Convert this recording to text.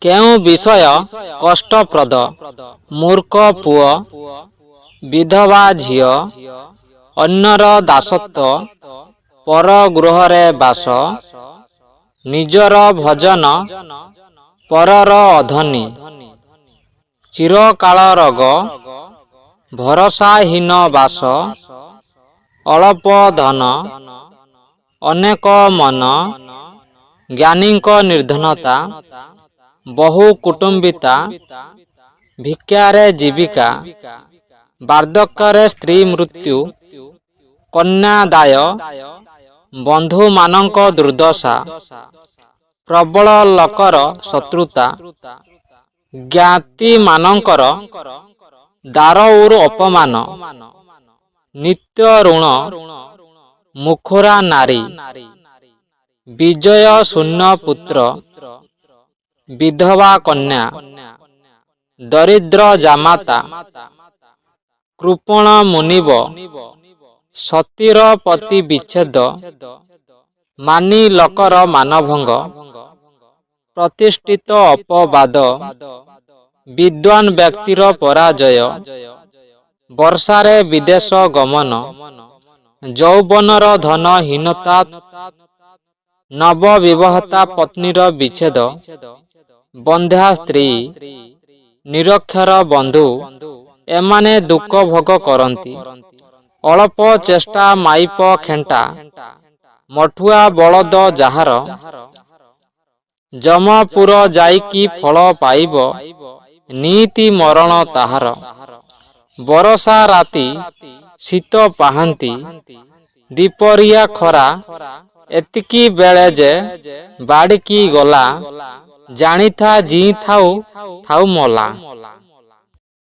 କେଉଁ ବିଷୟ କଷ୍ଟପ୍ରଦ? ମୂର୍ଖ ପୁଅ, ବିଧବା ଝିଅ, ଅନ୍ୟର ଦାସତ୍ୱ, ପର ଗୃହରେ ବାସ, ନିଜର ଭଜନ, ପରର ଅଧନି, ଚିରକାଳ ରୋଗ, ଭରସାହୀନ ବାସ, ଅଳପ ଧନ, ଅନେକ ମନ, ଜ୍ଞାନୀଙ୍କ ନିର୍ଧନତା, ବହୁ କୁଟୁମ୍ବିତା, ଭିକ୍ଷାରେ ଜୀବିକା, ବାର୍ଦ୍ଧକ୍ୟରେ ସ୍ତ୍ରୀ ମୃତ୍ୟୁ, କନ୍ୟା ଦାୟ, ବନ୍ଧୁମାନଙ୍କ ଦୁର୍ଦ୍ଦଶା, ପ୍ରବଳ ଲୋକର ଶତ୍ରୁତା, ଜ୍ଞାତିମାନଙ୍କର ଦାରଉର ଅପମାନ, ନିତ୍ୟ ଋଣ, ମୁଖରା ନାରୀ, ବିଜୟ ଶୂନ୍ୟ ପୁତ୍ର, ବିଧବା କନ୍ୟା, ଦରିଦ୍ର ଜାମାତା, କୃପଣ ମୁନିବ, ସତୀର ପତି ବିଚ୍ଛେଦ, ମାନି ଲୋକର ମାନଭଙ୍ଗ, ପ୍ରତିଷ୍ଠିତ ଅପବାଦ, ବିଦ୍ୱାନ୍ ବ୍ୟକ୍ତିର ପରାଜୟ, ବର୍ଷାରେ ବିଦେଶ ଗମନ, ଯୌବନର ଧନ ହୀନତା, ନବବିବାହିତା ପତ୍ନୀର ବିଚ୍ଛେଦ, ବନ୍ଧ୍ୟା ସ୍ତ୍ରୀ, ନିରକ୍ଷର ବନ୍ଧୁ, ଏମାନେ ଦୁଃଖ ଭୋଗ କରନ୍ତି। ଅଳପ ଚେଷ୍ଟା ମାଇପ ଖେଣ୍ଟା, ମଠୁଆ ବଳଦ ଯାହାର, ଯମପୁର ଯାଇକି ଫଳ ପାଇବ, ନିଇତି ମରଣ ତାହାର। ବରଷା ରାତି, ଶୀତ ପାହାନ୍ତି, ଦିପହରିଆ ଖରା, ଏତିକି ବେଳେ ଯେ ବାଡ଼ିକି ଗଲା, ଜାଣିଥା ଜୀଇ ଥାଉ ଥାଉ ମଲା।